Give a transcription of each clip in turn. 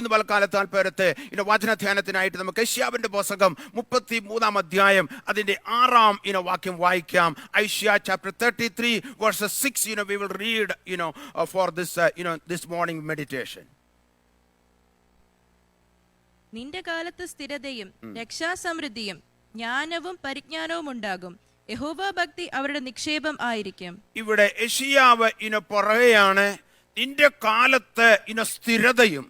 ഇന്ന് പലകാല താല്പര്യത്തെ വചനധ്യാനത്തിനായിട്ട് നമുക്ക് യെശയ്യാവിന്റെ പുസ്തകം 33 അധ്യായം അതിന്റെ 6 വാക്യം വായിക്കാം. Isaiah chapter 33 verses 6 we will read for this this morning meditation. നിന്റെ കാലത്ത് സ്ഥിരതയും രക്ഷാസമൃദ്ധിയും ജ്ഞാനവും പരിജ്ഞാനവും ഉണ്ടാകും. യഹോവ ഭക്തി അവരുടെ നിക്ഷേപം ആയിരിക്കും. ഇവിടെ യെശയ്യാവ് പറയുകയാണ്, നിന്റെ കാലത്ത് സ്ഥിരതയും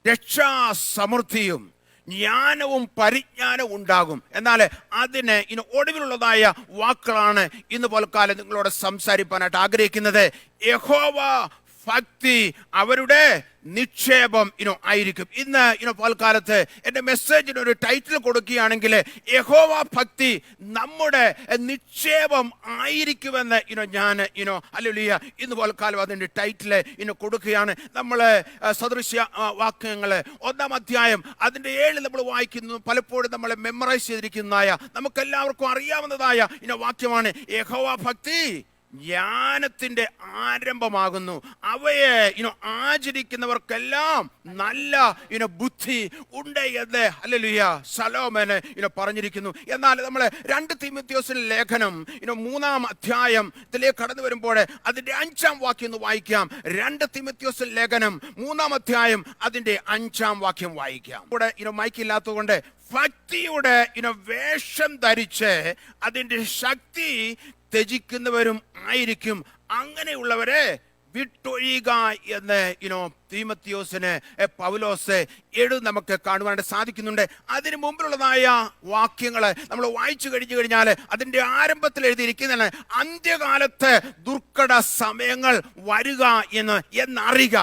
രക്ഷാസമൃദ്ധിയും ജ്ഞാനവും പരിജ്ഞാനവും ഉണ്ടാകും. എന്നാൽ അതിന് ഒടുവിലുള്ളതായ വാക്കുകളാണ് ഇന്ന് പോൽക്കാലം നിങ്ങളോട് സംസാരിക്കാനായിട്ട് ആഗ്രഹിക്കുന്നത്. യഹോവ ഭക്തി അവരുടെ നിക്ഷേപം ആയിരിക്കും. ഇന്ന് പൽക്കാലത്ത് എൻ്റെ മെസ്സേജിന് ഒരു ടൈറ്റിൽ കൊടുക്കുകയാണെങ്കിൽ യഹോവ ഭക്തി നമ്മുടെ നിക്ഷേപം ആയിരിക്കുമെന്ന് ഞാൻ ഹല്ലേലൂയ ഇന്ന് പോൽക്കാലം അതിൻ്റെ ടൈറ്റിൽ കൊടുക്കുകയാണ്. നമ്മൾ സദൃശ്യ വാക്യങ്ങൾ 1 അധ്യായം അതിൻ്റെ 7 നമ്മൾ വായിക്കുന്നു. പലപ്പോഴും നമ്മൾ മെമ്മറൈസ് ചെയ്തിരിക്കുന്നതായ നമുക്കെല്ലാവർക്കും അറിയാവുന്നതായ വാക്യമാണ്. യഹോവ ഭക്തി ജ്ഞാനത്തിന്റെ ആരംഭമാകുന്നു. അവയെ ആചരിക്കുന്നവർക്കെല്ലാം നല്ല ബുദ്ധി ഉണ്ട് എന്ന് ഹല്ലേലൂയ ശലോമോന് പറഞ്ഞിരിക്കുന്നു. എന്നാൽ നമ്മൾ 2 തീമോഥെയോസിന്റെ ലേഖനം 3 അധ്യായത്തിലേക്ക് കടന്നു വരുമ്പോൾ അതിന്റെ 5 വാക്യം ഒന്ന് വായിക്കാം. 2 തീമോഥെയോസിന്റെ ലേഖനം 3 അധ്യായം അതിന്റെ 5 വാക്യം വായിക്കാം. ഇവിടെ മൈക്കില്ലാത്തതുകൊണ്ട് ഭക്തിയുടെ വേഷം ധരിച്ച് അതിന്റെ ശക്തി ത്യജിക്കുന്നവരും ആയിരിക്കും. അങ്ങനെയുള്ളവരെ വിട്ടൊഴിയുക എന്ന് തീമോഥെയോസിന് പൗലോസ് നമുക്ക് കാണുവാനായിട്ട് സാധിക്കുന്നുണ്ട്. അതിന് മുമ്പിലുള്ളതായ വാക്യങ്ങൾ നമ്മൾ വായിച്ചു കഴിഞ്ഞു കഴിഞ്ഞാൽ അതിന്റെ ആരംഭത്തിൽ എഴുതിയിരിക്കുന്നതാണ്, അന്ത്യകാലത്ത് ദുർഘട സമയങ്ങൾ വരിക എന്നറിയുക.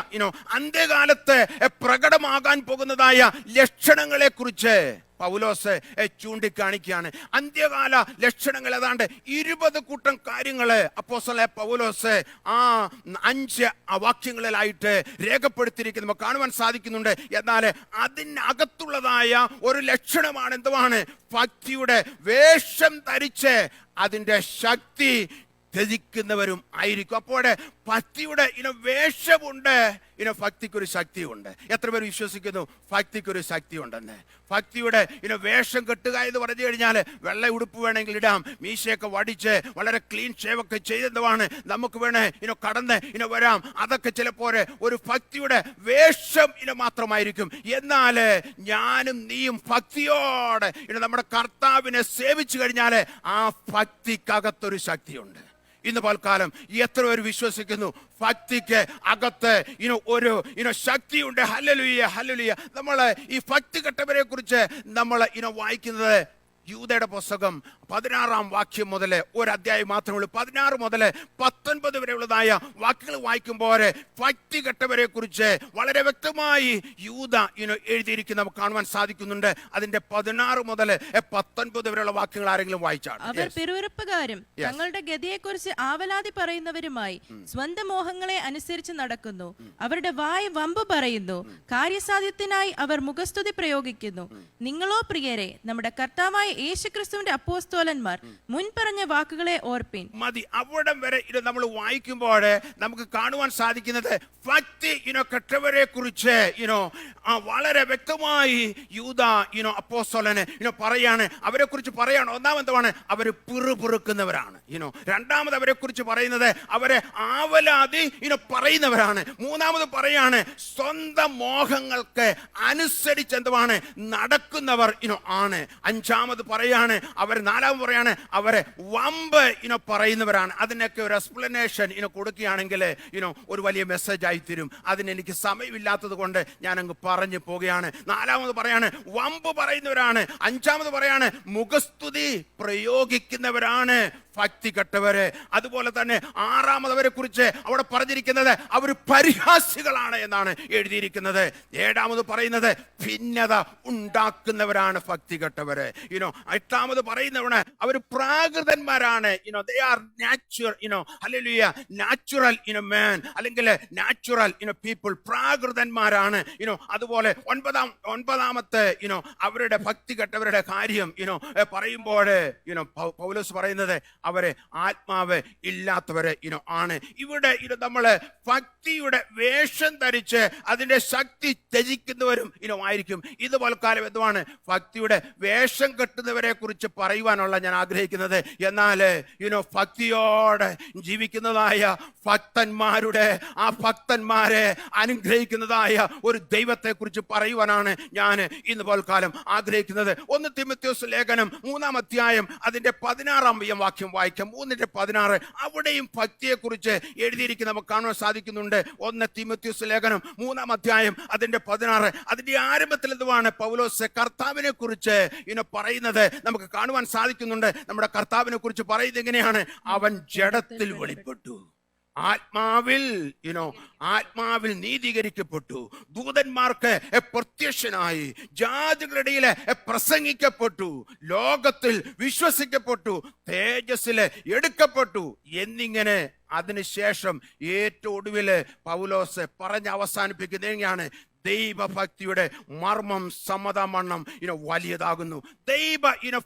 അന്ത്യകാലത്ത് പ്രകടമാകാൻ പോകുന്നതായ ലക്ഷണങ്ങളെ കുറിച്ച് പൗലോസ് ചൂണ്ടിക്കാണിക്കുകയാണ്. അന്ത്യകാല ലക്ഷണങ്ങൾ ഏതാണ്ട് 20 കൂട്ടം കാര്യങ്ങള് അപ്പോസ്തലനായ പൗലോസ് 5 വാക്യങ്ങളിലായിട്ട് രേഖപ്പെടുത്തിയിരിക്കുന്നത് നമുക്ക് കാണുവാൻ സാധിക്കുന്നുണ്ട്. എന്നാൽ അതിനകത്തുള്ളതായ ഒരു ലക്ഷണമാണ് എന്തുവാണ്? ഭക്തിയുടെ വേഷം ധരിച്ച് അതിന്റെ ശക്തി ത്യജിക്കുന്നവരും ആയിരിക്കും. അപ്പോൾ ഭക്തിയുടെ വേഷമുണ്ട്, ഭക്തിക്കൊരു ശക്തിയുണ്ട്. എത്ര പേർ വിശ്വസിക്കുന്നു ഭക്തിക്കൊരു ശക്തി ഉണ്ടെന്ന്? ഭക്തിയുടെ വേഷം കെട്ടുക എന്ന് പറഞ്ഞു കഴിഞ്ഞാൽ വെള്ള ഉടുപ്പ് വേണമെങ്കിൽ ഇടാം, മീശയൊക്കെ വടിച്ച് വളരെ ക്ലീൻ ഷേവൊക്കെ ചെയ്തതാണ് നമുക്ക് വേണേ കടന്ന് വരാം. അതൊക്കെ ചിലപ്പോൾ ഒരു ഭക്തിയുടെ വേഷം മാത്രമായിരിക്കും. എന്നാൽ ഞാനും നീയും ഭക്തിയോടെ നമ്മുടെ കർത്താവിനെ സേവിച്ചു കഴിഞ്ഞാൽ ആ ഭക്തിക്കകത്തൊരു ശക്തിയുണ്ട്. ഇന്ന് പൽക്കാലം എത്ര പേര് വിശ്വസിക്കുന്നു ഭക്തിക്ക് അകത്ത് ഒരു ശക്തിയുണ്ട്? Hallelujah hallelujah. നമ്മൾ ഈ ഭക്തി കെട്ടവരെ കുറിച്ച് നമ്മൾ വായിക്കുന്നത് യൂദയുടെ പുസ്തകം 16 വാക്യം മുതൽ ഒരു അധ്യായം മാത്രമേ ഉള്ളൂ. 16 മുതൽ 19 വരെയുള്ളതായ വാക്യങ്ങൾ വായിക്കുമ്പോൾ ഭക്തി കെട്ടവരെ കുറിച്ച് വളരെ വ്യക്തമായി യൂദ എഴുതിയിരിക്കുന്ന നമുക്ക് കാണുവാൻ സാധിക്കുന്നുണ്ട്. അതിന്റെ 16 മുതൽ 19 വരെയുള്ള വാക്യങ്ങൾ ആരെങ്കിലും വായിച്ചാണ്? അവർ പിറുപിറുപ്പുകാരും തങ്ങളുടെ ഗതിയെക്കുറിച്ച് ആവലാതി പറയുന്നവരുമായി സ്വന്തം മോഹങ്ങളെ അനുസരിച്ച് നടക്കുന്നു. അവരുടെ വായ് വമ്പ് പറയുന്നു, കാര്യസാധ്യത്തിനായി അവർ മുഖസ്തുതി പ്രയോഗിക്കുന്നു. നിങ്ങളോ പ്രിയരെ, നമ്മുടെ കർത്താവായ യേശുക്രിസ്തുവിന്റെ അപ്പോസ്തലന്മാർ മുൻ പറഞ്ഞ വാക്കുകളെ ഓർപ്പിൻ. മതി. അവിടം വരെ നമ്മൾ വായിക്കുമ്പോൾ നമുക്ക് കാണുവാൻ സാധിക്കുന്നത് ഭക്തി കെട്ടവരെ കുറിച്ച് വളരെ വ്യക്തമായി യൂദ അപ്പോസ്തലന് പറയാണ്. അവരെ കുറിച്ച് പറയാണ്, ഒന്നാമതാണ് അവര് പിറുപിറുക്കുന്നവരാണ്. രണ്ടാമത് അവരെ കുറിച്ച് പറയുന്നത് അവരെ ആവലാതി പറയുന്നവരാണ്. മൂന്നാമത് പറയാണ് സ്വന്തം മോഹങ്ങൾക്ക് അനുസരിച്ച് എന്തുവാണ് നടക്കുന്നവർ ആണ്. അഞ്ചാമത് പറയാണ് അവർ, നാലാമത് പറയാണ് അവരെ വമ്പ് പറയുന്നവരാണ്. അതിനൊക്കെ ഒരു എക്സ്പ്ലനേഷൻ കൊടുക്കുകയാണെങ്കിൽ ഒരു വലിയ മെസ്സേജ് ആയി തീരും. അതിനെനിക്ക് സമയമില്ലാത്തത് കൊണ്ട് ഞാൻ അങ്ങ് പറഞ്ഞു പോവുകയാണ്. നാലാമത് പറയാണ് വമ്പ് പറയുന്നവരാണ്. അഞ്ചാമത് പറയാണ് മുഖസ്തുതി പ്രയോഗിക്കുന്നവരാണ് ഭക്തി കെട്ടവര്. അതുപോലെ തന്നെ ആറാമതവരെ കുറിച്ച് അവിടെ പറഞ്ഞിരിക്കുന്നത് അവർ പരിഹാസികളാണ് എന്നാണ് എഴുതിയിരിക്കുന്നത്. ഏഴാമത് പറയുന്നത് ഭിന്നത ഉണ്ടാക്കുന്നവരാണ് ഭക്തി കെട്ടവര്. എട്ടാമത് പറയുന്നവണ് അവർ പ്രാകൃതന്മാരാണ്. they are natural, hallelujah, natural man, അല്ലെങ്കിൽ നാച്ചുറൽ പീപ്പിൾ, പ്രാകൃതന്മാരാണ്. അതുപോലെ ഒൻപതാമത്തെ അവരുടെ ഭക്തി കെട്ടവരുടെ കാര്യം പറയുമ്പോൾ പൗലോസ് പറയുന്നത് അവരെ ആത്മാവ് ഇല്ലാത്തവരെ ആണ്. ഇവിടെ നമ്മള് ഭക്തിയുടെ വേഷം ധരിച്ച് അതിന്റെ ശക്തി ത്യജിക്കുന്നവരും ആയിരിക്കും. ഇതുപോലെ കാലം എന്തുവാണ് ഭക്തിയുടെ വേഷം കെട്ടുന്നവരെ കുറിച്ച് പറയുവാനുള്ള ഞാൻ ആഗ്രഹിക്കുന്നത്. എന്നാൽ ഭക്തിയോടെ ജീവിക്കുന്നതായ ആ ഭക്തന്മാരെ അനുഗ്രഹിക്കുന്നതായ ഒരു ദൈവത്തെ കുറിച്ച് പറയുവാനാണ് ഞാൻ ഇന്ന് പോൽക്കാലം ആഗ്രഹിക്കുന്നത്. 1 തീമോഥെയോസ് ലേഖനം 3-ാം അധ്യായം അതിന്റെ 16-ാം വാക്യം വായിക്കാം. 3:16 അവിടെയും ഭക്തിയെ കുറിച്ച് എഴുതിയിരിക്കുന്ന നമുക്ക് കാണാൻ സാധിക്കുന്നുണ്ട്. 1 തീമോഥെയോസ് ലേഖനം 3-ാം അധ്യായം അതിന്റെ 16 അതിന്റെ ആരംഭത്തിൽ എന്തുവാണ് പൗലോസ് കർത്താവിനെ കുറിച്ച് പറയുന്നത് നമുക്ക് കാണുവാൻ സാധിക്കുന്നുണ്ട്. നമ്മുടെ കർത്താവിനെ കുറിച്ച് പറയുന്നത് എങ്ങനെയാണ്? അവൻ ജഡത്തിൽ വെളിപ്പെട്ടു, ആത്മാവിൽ നീതീകരിക്കപ്പെട്ടു, ദൂതന്മാർക്ക് പ്രത്യക്ഷനായി, ജാതികളുടെ പ്രസംഗിക്കപ്പെട്ടു, ലോകത്തിൽ വിശ്വസിക്കപ്പെട്ടു, തേജസ്സില് എടുക്കപ്പെട്ടു എന്നിങ്ങനെ അതിനുശേഷം ഏറ്റവും ഒടുവില് പൗലോസ് പറഞ്ഞ് അവസാനിപ്പിക്കുന്നത് എങ്ങനെയാണ്? ദൈവഭക്തിയുടെ മർമ്മം സമ്മതമണ്ണം വലിയതാകുന്നു.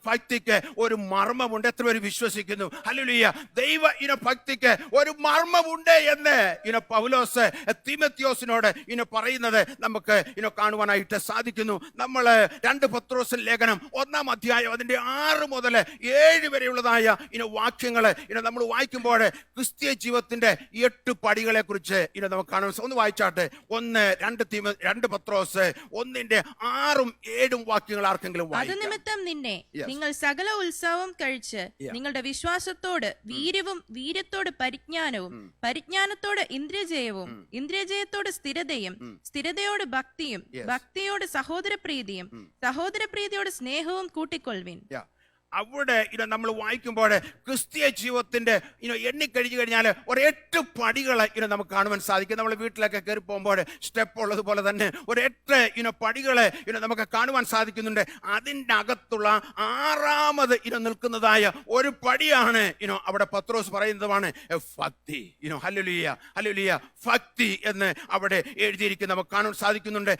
ഭക്തിക്ക് ഒരു മർമ്മമുണ്ട്. എത്ര പേര് വിശ്വസിക്കുന്നു? ഹല്ലേലൂയ. ഭക്തിക്ക് ഒരു മർമ്മമുണ്ട് എന്ന് പൗലോസ് തീമോഥെയോസിനോട് പറയുന്നത് നമുക്ക് കാണുവാനായിട്ട് സാധിക്കുന്നു. നമ്മൾ 2 പത്രോസ് ലേഖനം 1-ാം അധ്യായം അതിന്റെ 6 മുതൽ 7 വരെയുള്ളതായ വാക്യങ്ങൾ നമ്മൾ വായിക്കുമ്പോൾ ക്രിസ്തീയ ജീവിതത്തിന്റെ 8 പടികളെ കുറിച്ച് നമുക്ക് കാണാൻ. ഒന്ന് വായിച്ചാട്ടെ. 2 പത്രോസ് 1:6-7 വാക്യങ്ങൾ ആർക്കെങ്കിലും അത് നിമിത്തം നിന്നെ നിങ്ങൾ സകല ഉത്സവം കഴിച്ച് നിങ്ങളുടെ വിശ്വാസത്തോട് വീര്യവും, വീര്യത്തോട് പരിജ്ഞാനവും, പരിജ്ഞാനത്തോട് ഇന്ദ്രിയജയവും, ഇന്ദ്രിയജയത്തോട് സ്ഥിരതയും, സ്ഥിരതയോട് ഭക്തിയും, ഭക്തിയോട് സഹോദരപ്രീതിയും, സഹോദരപ്രീതിയോട് സ്നേഹവും കൂട്ടിക്കൊള്ളുവിൻ. അവിടെ നമ്മൾ വായിക്കുമ്പോൾ ക്രിസ്തീയ ജീവിതത്തിന്റെ എണ്ണിക്കഴിഞ്ഞു കഴിഞ്ഞാൽ ഒരു 8 പടികൾ നമുക്ക് കാണുവാൻ സാധിക്കും. നമ്മൾ വീട്ടിലൊക്കെ കയറി പോകുമ്പോൾ സ്റ്റെപ്പ് ഉള്ളതുപോലെ തന്നെ ഒരു 8 പടികൾ നമുക്ക് കാണുവാൻ സാധിക്കുന്നുണ്ട്. അതിൻ്റെ അകത്തുള്ള 6-ാമത് നിൽക്കുന്നതായ ഒരു പടിയാണ് അവിടെ പത്രോസ് പറയുന്നതാണ് ഭക്തി. ഹല്ലേലൂയ, ഹല്ലേലൂയ, ഭക്തി എന്ന് അവിടെ എഴുതിയിരിക്കുന്ന നമുക്ക് കാണാൻ സാധിക്കുന്നുണ്ട്.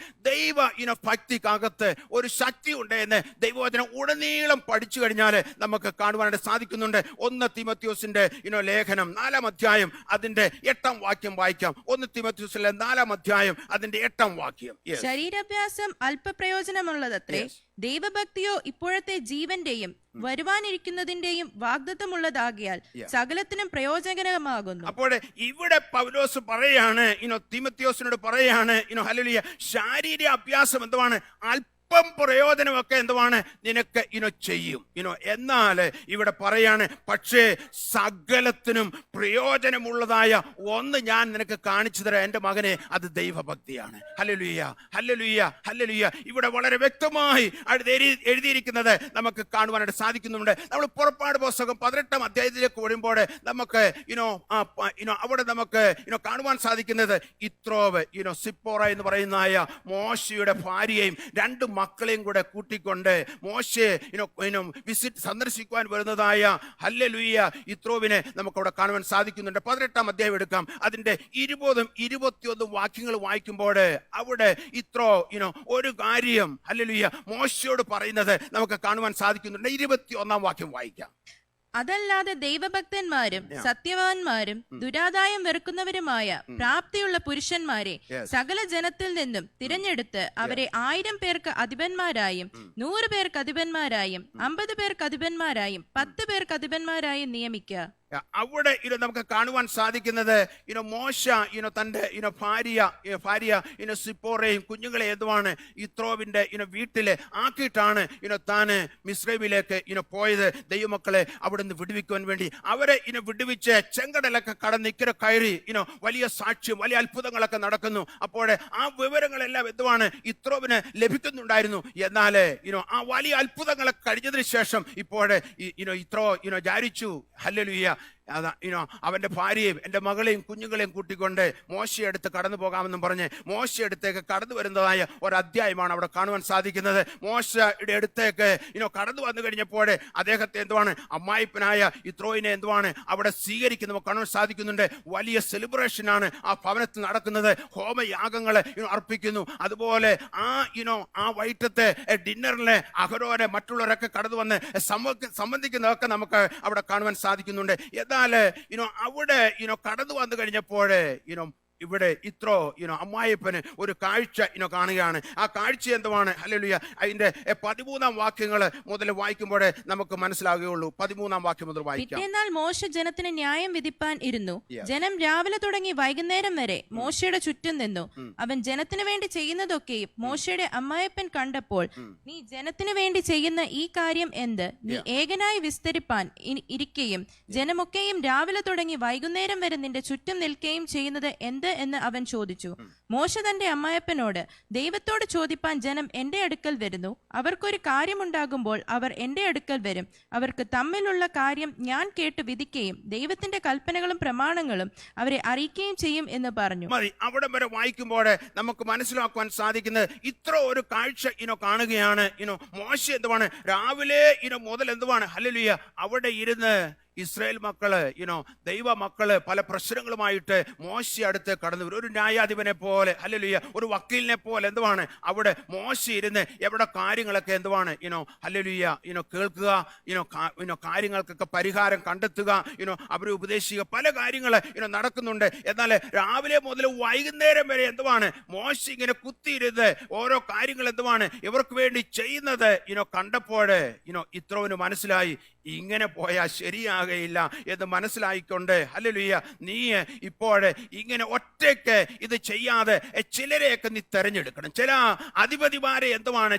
ഭക്തിക്കകത്ത് ഒരു ശക്തി ഉണ്ട് എന്ന് ദൈവവചനം ഉടനീളം പഠിച്ചു കഴിഞ്ഞാൽ നമുക്ക് കാണുവാനായിട്ട് സാധിക്കുന്നുണ്ട്. 1 തീമോഥെയോസിന്റെ ലേഖനം 4-ാം അധ്യായം അതിന്റെ 8-ാം വാക്യം വായിക്കാം. 1 തീമോഥെയോസിലെ 4-ാം അധ്യായം അതിന്റെ 8-ാം വാക്യം. ശരീരാഭ്യാസം അല്പപ്രയോജനമുള്ളതത്രേ, ദൈവഭക്തിയോ ഇപ്പോഴത്തെ ജീവന്റെയും വരുവാനിരിക്കുന്നതിന്റെയും വാഗ്ദത്തമുള്ളതാകിയാൽ സകലത്തിനും പ്രയോജനകരമാകുന്നു. അപ്പോൾ ഇവിടെ പൗലോസ് പറയാണ്, തീമോഥെയോസിനോട് പറയാണ്, ഹല്ലേലൂയ, ശാരീരിക അഭ്യാസം എന്തുവാണ്? അല്പം പ്രയോജനമൊക്കെ എന്തുവാണ് നിനക്ക് ചെയ്യും. എന്നാൽ ഇവിടെ പറയാണ്, പക്ഷേ സകലത്തിനും പ്രയോജനമുള്ളതായ ഒന്ന് ഞാൻ നിനക്ക് കാണിച്ചു തരാം എൻ്റെ മകനെ, അത് ദൈവഭക്തിയാണ്. Hallelujah, hallelujah, hallelujah. ഇവിടെ വളരെ വ്യക്തമായി എഴുതിയിരിക്കുന്നത് നമുക്ക് കാണുവാനായിട്ട് സാധിക്കുന്നുണ്ട്. നമ്മൾ പുറപ്പാട് പുസ്തകം 18-ാം അധ്യായത്തിലേക്ക് വരുമ്പോൾ നമുക്ക് അവിടെ നമുക്ക് കാണുവാൻ സാധിക്കുന്നത് ഇത്രോവ്, സിപ്പോറ എന്ന് പറയുന്ന മോശയുടെ ഭാര്യയും 2 മക്കളെയും കൂടെ കൂട്ടിക്കൊണ്ട് മോശെ സന്ദർശിക്കുവാൻ വരുന്നതായ ഹല്ലേലൂയ ഇത്രോവിനെ നമുക്ക് അവിടെ കാണുവാൻ സാധിക്കുന്നുണ്ട്. 18-ാം അധ്യായം എടുക്കാം. അതിന്റെ 20-ഉം 21 വാക്യങ്ങൾ വായിക്കുമ്പോൾ അവിടെ ഇത്രോ ഒരു കാര്യം ഹല്ലേലൂയ മോശയോട് പറയുന്നത് നമുക്ക് കാണുവാൻ സാധിക്കുന്നുണ്ട്. 21-ാം വാക്യം വായിക്കാം. അതല്ലാതെ ദൈവഭക്തന്മാരും സത്യവാന്മാരും ദുരാദായം വെറുക്കുന്നവരുമായ പ്രാപ്തിയുള്ള പുരുഷന്മാരെ സകല ജനത്തിൽ നിന്നും തിരഞ്ഞെടുത്ത് അവരെ 1000 പേർക്ക് അധിപന്മാരായും 100 പേർക്ക് അധിപന്മാരായും 50 പേർക്ക് അധിപന്മാരായും 10 പേർക്ക് അധിപന്മാരായും നിയമിക്കുക. അവിടെ നമുക്ക് കാണുവാൻ സാധിക്കുന്നത് മോശ തന്റെ ഭാര്യ സിപ്പോറയും കുഞ്ഞുങ്ങളെ എന്തുവാണ് ഇത്രോവിന്റെ വീട്ടില് ആക്കിയിട്ടാണ് താന് മിസ്രൈമിലേക്ക് പോയത്. ദൈവമക്കളെ അവിടെ നിന്ന് വിടുവിക്കുവാൻ വേണ്ടി അവരെ വിടുവിച്ച് ചെങ്കടലൊക്കെ കടന്ന് ഇക്കരെ കയറി വലിയ സാക്ഷ്യം, വലിയ അത്ഭുതങ്ങളൊക്കെ നടക്കുന്നു. അപ്പോൾ ആ വിവരങ്ങളെല്ലാം എന്തുവാണ് ഇത്രോവിന് ലഭിക്കുന്നുണ്ടായിരുന്നു. എന്നാൽ ആ വലിയ അത്ഭുതങ്ങളൊക്കെ കഴിഞ്ഞതിന് ശേഷം ഇപ്പോൾ ഇത്രോ വിചാരിച്ചു, ഹല്ലേലൂയ, അതാ അവന്റെ ഭാര്യയും എൻ്റെ മകളെയും കുഞ്ഞുങ്ങളെയും കൂട്ടിക്കൊണ്ട് മോശയെടുത്ത് കടന്നു പോകാമെന്നും പറഞ്ഞ് മോശയെടുത്തേക്ക് കടന്നു വരുന്നതായ ഒരധ്യായമാണ് അവിടെ കാണുവാൻ സാധിക്കുന്നത്. മോശയുടെ അടുത്തേക്ക് കടന്നു വന്നു കഴിഞ്ഞപ്പോൾ അദ്ദേഹത്തെ അമ്മായിപ്പനായ യിത്രോയിനെ അവിടെ സ്വീകരിക്കുന്ന നമുക്ക് കാണാൻ സാധിക്കുന്നുണ്ട്. വലിയ സെലിബ്രേഷനാണ് ആ ഭവനത്തിൽ നടക്കുന്നത്. ഹോമയാഗങ്ങളെ അർപ്പിക്കുന്നു. അതുപോലെ ആ വൈകിട്ടത്തെ ഡിന്നറിലെ അഹരോനെ മറ്റുള്ളവരൊക്കെ കടന്നു വന്ന് സംബന്ധിക്കുന്നതൊക്കെ നമുക്ക് അവിടെ കാണുവാൻ സാധിക്കുന്നുണ്ട്. എന്നാൽ അവിടെ കടന്നു വന്നു കഴിഞ്ഞപ്പോൾ ഇവിടെ ഇത്രോ അമ്മായിപ്പന് ഒരു കാഴ്ച കാണുകയാണ്. ആ കാഴ്ച എന്തുവാണ്? ഹല്ലേലൂയ. അതിന്റെ 13 വാക്യങ്ങൾ മുതൽ വായിക്കുമ്പോൾ നമുക്ക് മനസ്സിലാകുകയുള്ളൂ. 13 വാക്യം മുതൽ വായിക്കാം. പിറ്റേന്നാൾ മോശ ജനത്തിന് ന്യായം വിധിപ്പാൻ ഇരുന്നു. ജനം രാവിലെ തുടങ്ങി വൈകുന്നേരം വരെ മോശയുടെ ചുറ്റും നിന്നു. അവൻ ജനത്തിന് വേണ്ടി ചെയ്യുന്നതൊക്കെയും മോശയുടെ അമ്മായിപ്പൻ കണ്ടപ്പോൾ, നീ ജനത്തിന് വേണ്ടി ചെയ്യുന്ന ഈ കാര്യം എന്ത്? നീ ഏകനായി വിസ്തരിപ്പാൻ ഇരിക്കുകയും ജനമൊക്കെയും രാവിലെ തുടങ്ങി വൈകുന്നേരം വരെ നിന്റെ ചുറ്റും നിൽക്കുകയും ചെയ്യുന്നത് എന്ത് എന്ന് അവൻ ചോദിച്ചു. മോശ തന്റെ അമ്മായപ്പനോട്, ദൈവത്തോട് ചോദിപ്പാൻ ജനം എന്റെ അടുക്കൽ വരുന്നു. അവർക്കൊരു കാര്യമുണ്ടാകുമ്പോൾ അവർ എന്റെ അടുക്കൽ വരും. അവർക്ക് തമ്മിലുള്ള കാര്യം ഞാൻ കേട്ട് വിധിക്കുകയും ദൈവത്തിന്റെ കൽപ്പനകളും പ്രമാണങ്ങളും അവരെ അറിയിക്കുകയും ചെയ്യും എന്ന് പറഞ്ഞു. മതി. അവിടെ വരെ വായിക്കുമ്പോൾ നമുക്ക് മനസ്സിലാക്കുവാൻ സാധിക്കുന്നത് ഇത്ര ഒരു കാഴ്ച കാണുകയാണ്. മോശ രാവിലെ മുതൽ ഹല്ലേലൂയ അവിടെ ഇരുന്ന് ഇസ്രായേൽ മക്കള് ദൈവ മക്കള് പല പ്രശ്നങ്ങളുമായിട്ട് മോശ അടുത്ത് കടന്നു വരും. ഒരു ന്യായാധിപനെ പോലെ, ഹല്ലേലൂയ, ഒരു വക്കീലിനെ പോലെ അവിടെ മോശ ഇരുന്ന് എവിടെ കാര്യങ്ങളൊക്കെ ഹല്ലേലൂയ കേൾക്കുക, കാര്യങ്ങൾക്കൊക്കെ പരിഹാരം കണ്ടെത്തുക, അവരെ ഉപദേശിക്കുക, പല കാര്യങ്ങൾ നടക്കുന്നുണ്ട്. എന്നാൽ രാവിലെ മുതൽ വൈകുന്നേരം വരെ മോശ ഇങ്ങനെ കുത്തിയിരുന്ന് ഓരോ കാര്യങ്ങൾ ഇവർക്ക് വേണ്ടി ചെയ്യുന്നത് കണ്ടപ്പോൾ ഇത്രോന് മനസ്സിലായി, ഇങ്ങനെ പോയാൽ ശരിയാകയില്ല എന്ന് മനസ്സിലായിക്കൊണ്ട് ഹല്ലേലൂയ, നീ ഇപ്പോഴ് ഇങ്ങനെ ഒറ്റയ്ക്ക് ഇത് ചെയ്യാതെ ചിലരെയൊക്കെ നീ തെരഞ്ഞെടുക്കണം. ചില അധിപതിമാരെ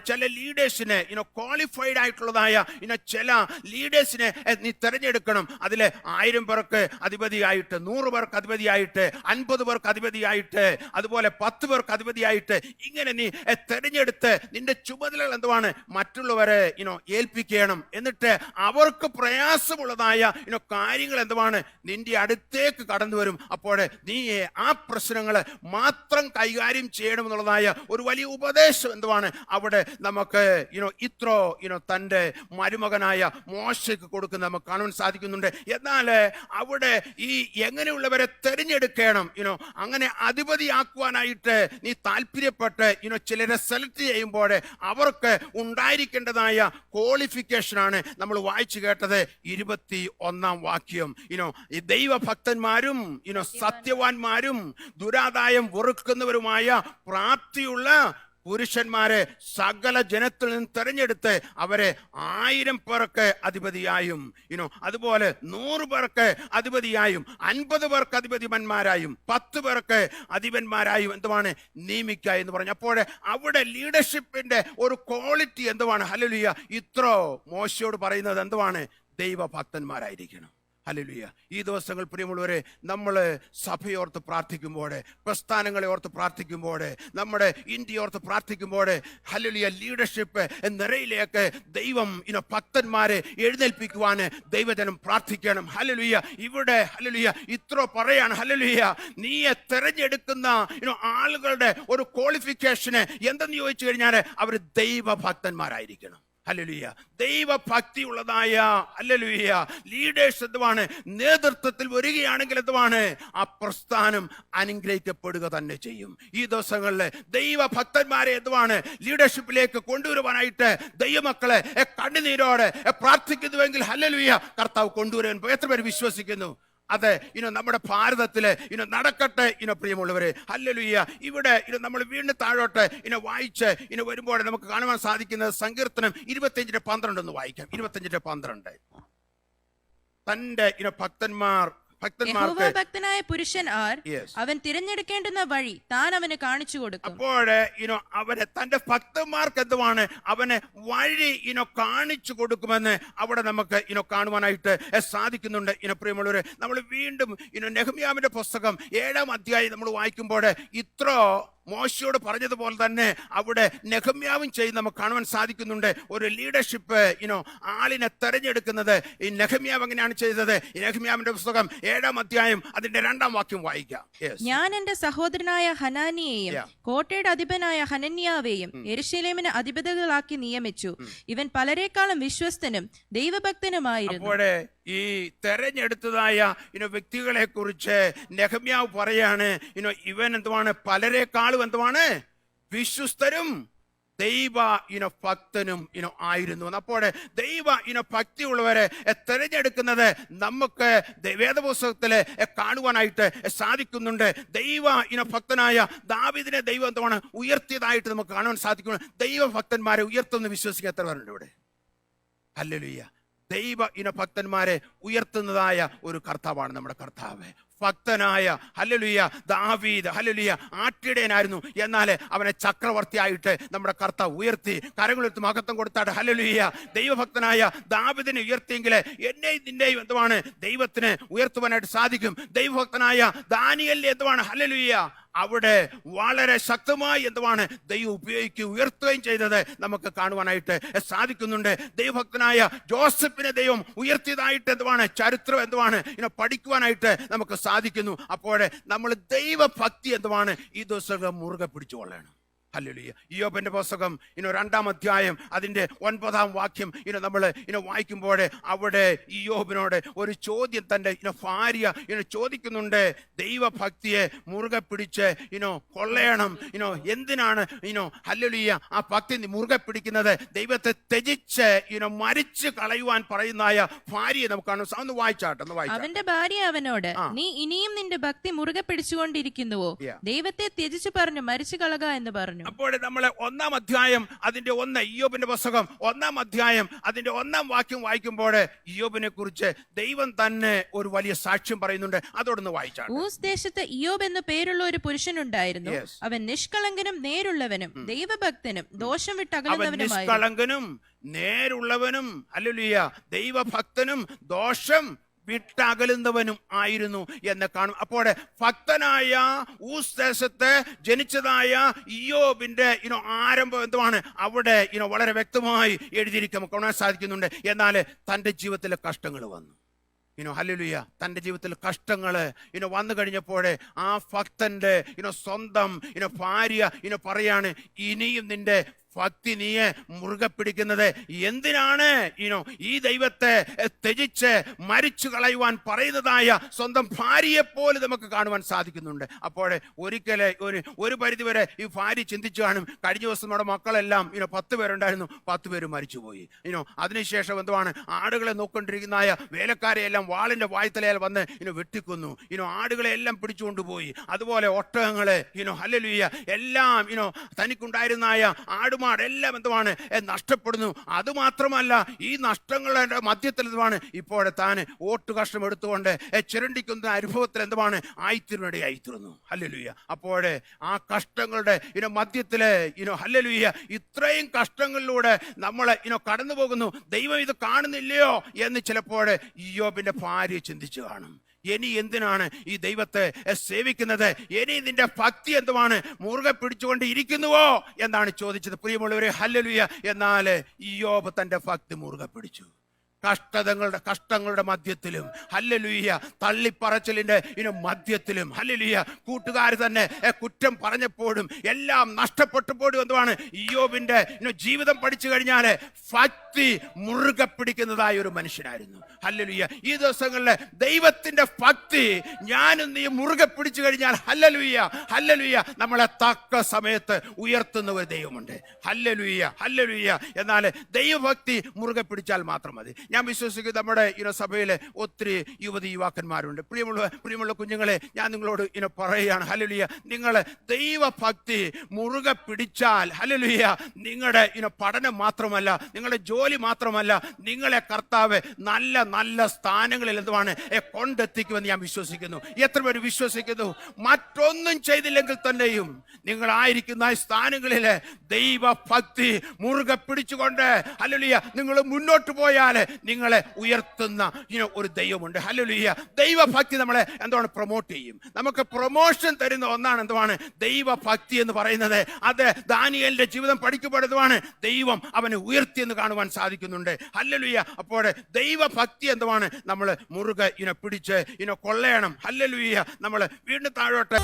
ചില ലീഡേഴ്സിനെ ക്വാളിഫൈഡ് ആയിട്ടുള്ളതായ ചില ലീഡേഴ്സിനെ നീ തെരഞ്ഞെടുക്കണം. അതിലെ 1000 പേർക്ക് അധിപതിയായിട്ട്, 100 പേർക്ക് അധിപതിയായിട്ട്, 50 പേർക്ക് അധിപതിയായിട്ട്, അതുപോലെ 10 പേർക്ക് അധിപതിയായിട്ട്, ഇങ്ങനെ നീ തെരഞ്ഞെടുത്ത് നിന്റെ ചുമതലകൾ മറ്റുള്ളവരെ ഏൽപ്പിക്കണം. എന്നിട്ട് അവർക്ക് പ്രയാസമുള്ളതായ കാര്യങ്ങൾ നിന്റെ അടുത്തേക്ക് കടന്നു വരും. അപ്പോൾ നീ ആ പ്രശ്നങ്ങൾ മാത്രം കൈകാര്യം ചെയ്യണമെന്നുള്ളതായ ഒരു വലിയ ഉപദേശം അവിടെ നമുക്ക് ഇത്രോ തൻ്റെ മരുമകനായ മോശയ്ക്ക് കൊടുക്കുന്ന നമുക്ക് കാണാൻ സാധിക്കുന്നുണ്ട്. എന്നാൽ അവിടെ ഈ എങ്ങനെയുള്ളവരെ തെരഞ്ഞെടുക്കണം, അങ്ങനെ അധിപതിയാക്കുവാനായിട്ട് നീ താല്പര്യപ്പെട്ട് ചിലരെ സെലക്ട് ചെയ്യുമ്പോൾ അവർക്ക് ഉണ്ടായിരിക്കേണ്ടതായ ക്വാളിഫിക്കേഷനാണ് നമ്മൾ വായിച്ചു കേട്ടത്. 21 വാക്യം. ഈ ദൈവഭക്തന്മാരും സത്യവാന്മാരും ദുരാദായം വെറുക്കുന്നവരുമായ പ്രാപ്തിയുള്ള പുരുഷന്മാരെ സകല ജനത്തിൽ നിന്ന് തെരഞ്ഞെടുത്ത് അവരെ 1000 പേർക്ക് അധിപതിയായും, അതുപോലെ 100 പേർക്ക് അധിപതിയായും, 50 പേർക്ക് അധിപതിമാരായും, 10 പേർക്ക് അധിപന്മാരായും നിയമിക്കുക എന്ന് പറഞ്ഞു. അപ്പോൾ അവിടെ ലീഡർഷിപ്പിന്റെ ഒരു ക്വാളിറ്റി ഹല്ലേലൂയ, ഇത്രോ മോശയോട് പറയുന്നത് ദൈവഭക്തന്മാരായിരിക്കണം. ഹല്ലേലൂയ. ഈ ദിവസങ്ങൾ പ്രിയമുള്ളവരെ, നമ്മൾ സഭയോർത്ത് പ്രാർത്ഥിക്കുമ്പോൾ, പ്രസ്ഥാനങ്ങളെ ഓർത്ത് പ്രാർത്ഥിക്കുമ്പോൾ, നമ്മുടെ ഇന്ത്യ ഓർത്ത് പ്രാർത്ഥിക്കുമ്പോൾ, ഹല്ലേലൂയ, ലീഡർഷിപ്പ് നിരയിലേക്ക് ദൈവം ഭക്തന്മാരെ എഴുന്നേൽപ്പിക്കുവാൻ ദൈവജനം പ്രാർത്ഥിക്കണം. ഹല്ലേലൂയ. ഇവിടെ ഹല്ലേലൂയ ഇത്ര പറയാണ്, ഹല്ലേലൂയ, നീ തെരഞ്ഞെടുക്കുന്ന ആളുകളുടെ ഒരു ക്വാളിഫിക്കേഷന് എന്തെന്ന് ചോദിച്ചു കഴിഞ്ഞാൽ അവർ ദൈവഭക്തന്മാരായിരിക്കണം. ഹല്ലേലൂയ. ദൈവഭക്തി ഉള്ളതായ ഹല്ലേലൂയ ലീഡേഴ്സ് നേതൃത്വത്തിൽ വരികയാണെങ്കിൽ ആ പ്രസ്ഥാനം അനുഗ്രഹിക്കപ്പെടുക തന്നെ ചെയ്യും. ഈ ദിവസങ്ങളിൽ ദൈവഭക്തന്മാരെ ലീഡർഷിപ്പിലേക്ക് കൊണ്ടുവരുവാനായിട്ട് ദൈവമക്കളെ കണ്ണുനീരോടെ പ്രാർത്ഥിക്കുന്നുവെങ്കിൽ ഹല്ലേലൂയ കർത്താവ് കൊണ്ടുവരാൻ എത്ര പേര് വിശ്വസിക്കുന്നു? അതെ, നമ്മുടെ ഭാരതത്തില് നടക്കട്ടെ പ്രിയമുള്ളവരെ. ഹല്ലേലൂയ. ഇവിടെ നമ്മൾ വീണ്ടും താഴോട്ട് വായിച്ച് വരുമ്പോൾ നമുക്ക് കാണുവാൻ സാധിക്കുന്നത് സങ്കീർത്തനം 25:12 ഒന്ന് വായിക്കാം. 25:12. തന്റെ ഭക്തനായ പുരുഷൻ ആർ? അവൻ തിരഞ്ഞെടുക്കേണ്ടുന്ന വഴി താൻ അവന് കാണിച്ചു കൊടുക്കും. അപ്പോൾ അവന് തന്റെ ഭക്തന്മാർക്ക് അവന് വഴി കാണിച്ചു കൊടുക്കുമെന്ന് അവിടെ നമുക്ക് കാണുവാനായിട്ട് സാധിക്കുന്നുണ്ട്. പ്രിയമുള്ളവരെ, നമ്മൾ വീണ്ടും നെഹമ്യാവിന്റെ പുസ്തകം 7-ാം അധ്യായം നമ്മൾ വായിക്കുമ്പോൾ ഇത്രോ മോശയോട് പറഞ്ഞതുപോലെ തന്നെ അവിടെ നെഹമ്യാവും ചെയ്ത് നമുക്ക് കാണുവാൻ സാധിക്കുന്നുണ്ട്. ഒരു ലീഡർഷിപ്പ് ആളിനെ തെരഞ്ഞെടുക്കുന്നത് ഈ നെഹമ്യാവ് എങ്ങനെയാണ് ചെയ്തത്? ഈ നെഹമ്യാവിന്റെ പുസ്തകം 7-ാം അധ്യായം അതിന്റെ 2-ാം വാക്യം വായിക്കാം. ഞാൻ എന്റെ സഹോദരനായ ഹനാനിയെയും കോട്ടയുടെ അധിപനായ ഹനന്യാവെയും യെരൂശലേമിന് അധിപതികളാക്കി നിയമിച്ചു. ഇവൻ പലരെക്കാളും വിശ്വസ്തനും ദൈവഭക്തനുമായിരുന്നു. അപ്പോഴേ ഈ തെരഞ്ഞെടുത്തതായ വ്യക്തികളെ കുറിച്ച് നെഹമ്യാവ് പറയാണ്, ഇവൻ എന്തുവാണ്? പലരെക്കാളും എന്തുവാണ്? വിശ്വസ്തരും ദൈവ ഭക്തനും ആയിരുന്നു. അപ്പോൾ ദൈവ ഭക്തിയുള്ളവരെ തെരഞ്ഞെടുക്കുന്നത് നമുക്ക് വേദപുസ്തകത്തില് കാണുവാനായിട്ട് സാധിക്കുന്നുണ്ട്. ദൈവ ഭക്തനായ ദാവീദിനെ ദൈവം എന്താണ് ഉയർത്തിയതായിട്ട് നമുക്ക് കാണുവാൻ സാധിക്കുന്നു. ദൈവഭക്തന്മാരെ ഉയർത്തുന്ന വിശ്വസിക്കുക എത്ര പേരുണ്ട് ഇവിടെ? ഹല്ലേലൂയ. ദൈവ ഭക്തന്മാരെ ഉയർത്തുന്നതായ ഒരു കർത്താവാണ് നമ്മുടെ കർത്താവ്. ഭക്തനായ ഹല്ലേലൂയ ദാവീദ് ഹല്ലേലൂയ ആട്ടിടയനായിരുന്നു. എന്നാൽ അവനെ ചക്രവർത്തിയായിട്ട് നമ്മുടെ കർത്താവ് ഉയർത്തി. കരങ്ങളെടുത്ത് മഹത്വം കൊടുത്താട്ട് ഹല്ലേലൂയ. ദൈവഭക്തനായ ദാവീദിനെ ഉയർത്തിയെങ്കിൽ എന്നെയും നിന്നെയും എന്തുവാണ് ദൈവത്തിന് ഉയർത്തുവാനായിട്ട് സാധിക്കും. ദൈവഭക്തനായ ദാനിയേലിനെ എന്തുവാണ് ഹല്ലേലൂയ അവിടെ വളരെ ശക്തമായി എന്തുവാണ് ദൈവം ഉപയോഗിക്കുകയും ഉയർത്തുകയും ചെയ്തത് നമുക്ക് കാണുവാനായിട്ട് സാധിക്കുന്നുണ്ട്. ദൈവഭക്തനായ ജോസഫിനെ ദൈവം ഉയർത്തിയതായിട്ട് എന്തുവാണ് ചരിത്രം എന്തുവാണ് പഠിക്കുവാനായിട്ട് നമുക്ക് സാധിക്കുന്നു. അപ്പോൾ നമ്മൾ ദൈവഭക്തി എന്തുവാണ് ഈ ദിവസം മുറുകെ പിടിച്ചുകൊള്ളണം. ഹല്ലേലൂയ. ഇയ്യോബിന്റെ പുസ്തകം 2-ാം അധ്യായം അതിന്റെ 9-ാം വാക്യം നമ്മൾ വായിക്കുമ്പോൾ അവിടെ ഇയ്യോബിനോട് ഒരു ചോദ്യം തന്റെ ഭാര്യ ചോദിക്കുന്നുണ്ട്. ദൈവഭക്തിയെ മുറുകെ പിടിച്ച് കൊള്ളയണം. എന്തിനാണ് ഹല്ലേലൂയ ആ ഭക്തി മുറുകെ പിടിക്കുന്നത്? ദൈവത്തെ ത്യജിച്ച് മരിച്ചു കളയുവാൻ പറയുന്നതായ ഭാര്യയെ നമുക്ക് ഒന്ന് വായിച്ചാട്ടെ. അവന്റെ ഭാര്യ അവനോട്, നീ ഇനിയും നിന്റെ ഭക്തി മുറുകെ പിടിച്ചുകൊണ്ടിരിക്കുന്നുവോ? ദൈവത്തെ ത്യജിച്ചു പറഞ്ഞു മരിച്ചു കളക എന്ന് പറഞ്ഞു. അപ്പോൾ നമ്മൾ 1-ാം അധ്യായം അതിന്റെ 1 ഇയ്യോബിന്റെ പുസ്തകം 1-ാം അധ്യായം അതിന്റെ 1-ാം വാക്യം വായിക്കുമ്പോൾ ഇയ്യോബിനെ കുറിച്ച് ദൈവം തന്നെ ഒരു വലിയ സാക്ഷ്യം പറയുന്നുണ്ട്. അതോടൊന്ന് വായിച്ചാണ്. ഊസ് ദേശത്ത് ഇയ്യോബ് എന്നു പേരുള്ള ഒരു പുരുഷനുണ്ടായിരുന്നു. അവൻ നിഷ്കളങ്കനും നേരുള്ളവനും ദൈവഭക്തനും ദോഷം വിട്ടകലുന്നവനുമായിരുന്നു. നിഷ്കളങ്കനും നേരുള്ളവനും ഹല്ലേലൂയ ദൈവഭക്തനും ദോഷം വിട്ടകലുന്നവനും ആയിരുന്നു എന്ന് കാണും. അപ്പോൾ ഭക്തനായ ഊസ് ദേശത്ത് ജനിച്ചതായ ഇയ്യോബിന്റെ ആരംഭം എന്തുവാണ് അവിടെ വളരെ വ്യക്തമായി എഴുതിയിരിക്കാൻ കാണാൻ സാധിക്കുന്നുണ്ട്. എന്നാൽ തൻ്റെ ജീവിതത്തിലെ കഷ്ടങ്ങൾ വന്നു. ഹല്ലേലൂയ. തൻ്റെ ജീവിതത്തിൽ കഷ്ടങ്ങൾ വന്നു കഴിഞ്ഞപ്പോൾ ആ ഭക്തന്റെ സ്വന്തം ഭാര്യ പറയാണ്, ഇനിയും നിന്റെ ഭക്തി നീയെ മുറുകെ പിടിക്കുന്നത് എന്തിനാണ്? ഈ ദൈവത്തെ ത്യജിച്ച് മരിച്ചു കളയുവാൻ പറയുന്നതായ സ്വന്തം ഭാര്യയെ പോലെ നമുക്ക് കാണുവാൻ സാധിക്കുന്നുണ്ട്. അപ്പോൾ ഒരിക്കലെ ഒരു പരിധിവരെ ഈ ഭാര്യ ചിന്തിച്ചു കാണും, കഴിഞ്ഞ ദിവസം നമ്മുടെ മക്കളെല്ലാം 10 പേരുണ്ടായിരുന്നു, 10 പേര് മരിച്ചുപോയി. അതിനുശേഷം എന്തുവാണ് ആടുകളെ നോക്കൊണ്ടിരിക്കുന്നതായ വേലക്കാരെ എല്ലാം വാളിന്റെ വായ്ത്തലയാൽ വന്ന് വെട്ടിക്കൊന്നു. ആടുകളെ എല്ലാം പിടിച്ചുകൊണ്ടുപോയി. അതുപോലെ ഒട്ടകങ്ങളെ ഹല്ലേലൂയ എല്ലാം തനിക്കുണ്ടായിരുന്നായ ആടുമാ എല്ലാം എന്തുവാണ് നഷ്ടപ്പെടുന്നു. അതുമാത്രമല്ല ഈ നഷ്ടങ്ങളുടെ മധ്യത്തിൽ എന്തുവാണ് ഇപ്പോൾ താൻ ഓട്ട് കഷ്ടം എടുത്തുകൊണ്ട് ചിരണ്ടിക്കുന്ന അനുഭവത്തിൽ എന്തുവാണ് ആയിത്തീരുന്നു. ഹല്ലേലൂയ. അപ്പോൾ ആ കഷ്ടങ്ങളുടെ മധ്യത്തില് ഹല്ലേലൂയ ഇത്രയും കഷ്ടങ്ങളിലൂടെ നമ്മൾ കടന്നു പോകുന്നു. ദൈവം ഇത് കാണുന്നില്ലയോ എന്ന് ചിലപ്പോൾ ഇയ്യോബിന്റെ ഭാര്യ ചിന്തിച്ചു കാണും. ഇനി എന്തിനാണ് ഈ ദൈവത്തെ സേവിക്കുന്നത്? ഇനി നിന്റെ ഭക്തി എന്തുവാണ് മുറുകെ പിടിച്ചുകൊണ്ട് ഇരിക്കുന്നുവോ എന്നാണ് ചോദിച്ചത്. പ്രിയമുള്ളവരെ ഹല്ലേലൂയ. എന്നാൽ ഇയ്യോബ് തന്റെ ഭക്തി മുറുകെ പിടിച്ചു. കഷ്ടങ്ങളുടെ മധ്യത്തിലും ഹല്ലേലൂയ തള്ളിപ്പറച്ചിലിന്റെ മധ്യത്തിലും ഹല്ലേലൂയ കൂട്ടുകാർ തന്നെ കുറ്റം പറഞ്ഞപ്പോഴും എല്ലാം നഷ്ടപ്പെട്ടപ്പോഴും എന്തുവാണ് ഇയ്യോബിന്റെ ജീവിതം പഠിച്ചു കഴിഞ്ഞാൽ ഭക്തി മുറുകെ പിടിക്കുന്നതായ ഒരു മനുഷ്യനായിരുന്നു. ഹല്ലേലൂയ. ഈ ദിവസങ്ങളിലെ ദൈവത്തിന്റെ ഭക്തി ഞാനും നീ മുറുകെ പിടിച്ചു കഴിഞ്ഞാൽ ഹല്ലേലൂയ ഹല്ലേലൂയ നമ്മളെ തക്ക സമയത്ത് ഉയർത്തുന്ന ഒരു ദൈവമുണ്ട്. Hallelujah hallelujah. എന്നാൽ ദൈവഭക്തി മുറുകെ പിടിച്ചാൽ മാത്രം മതി. ഞാൻ വിശ്വസിക്കുന്നു നമ്മുടെ സഭയിലെ ഒത്തിരി യുവാക്കന്മാരുണ്ട്. പ്രിയമുള്ള കുഞ്ഞുങ്ങളെ, ഞാൻ നിങ്ങളോട് പറയുകയാണ് ഹല്ലേലൂയ, നിങ്ങൾ ദൈവഭക്തി മുറുകെ പിടിച്ചാൽ ഹല്ലേലൂയ നിങ്ങളുടെ പഠനം മാത്രമല്ല, നിങ്ങളുടെ ജോലി മാത്രമല്ല, നിങ്ങളെ കർത്താവ് നല്ല നല്ല സ്ഥാനങ്ങളിൽ എന്തുവാണ് കൊണ്ടെത്തിക്കുമെന്ന് ഞാൻ വിശ്വസിക്കുന്നു. എത്ര പേര് വിശ്വസിക്കുന്നു? മറ്റൊന്നും ചെയ്തില്ലെങ്കിൽ തന്നെയും നിങ്ങളായിരിക്കുന്ന സ്ഥാനങ്ങളിലെ ദൈവഭക്തി മുറുകെ പിടിച്ചുകൊണ്ട് ഹല്ലേലൂയ നിങ്ങൾ മുന്നോട്ട് പോയാൽ നിങ്ങളെ ഉയർത്തുന്ന ഒരു ദൈവമുണ്ട്. ഹല്ലേലൂയ. ദൈവഭക്തി നമ്മളെ എന്താണ് പ്രൊമോട്ട് ചെയ്യും. നമുക്ക് പ്രൊമോഷൻ തരുന്ന ഒന്നാണ് എന്തുവാണ് ദൈവഭക്തി എന്ന് പറയുന്നത്. അത് ദാനിയേലിന്റെ ജീവിതം പഠിക്കപ്പെടുന്നതാണ്. ദൈവം അവനെ ഉയർത്തിയെന്ന് കാണുവാൻ സാധിക്കുന്നുണ്ട്. ഹല്ലേലൂയ. അപ്പോൾ ദൈവഭക്തി എന്തുവാണ് നമ്മൾ മുറുകെ പിടിച്ച് കൊള്ളയണം. ഹല്ലേലൂയ. നമ്മൾ വീണ്ടും താഴോട്ട്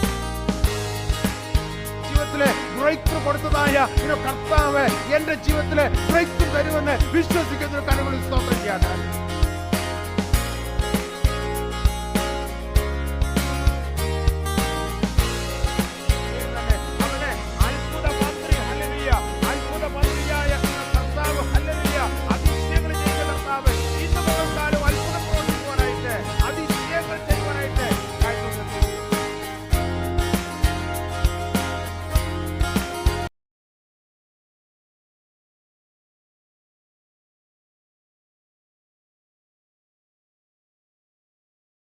ജീവിതത്തിലെ ബ്രേക്ക് ത്രൂ കൊടുത്തതായ കർത്താവ് എന്റെ ജീവിതത്തിലെ ബ്രേക്ക് ത്രൂ തരുമെന്ന് വിശ്വസിക്കുന്ന ഒരു കരങ്ങളിൽ സ്തോത്രം ചെയ്യാണ്.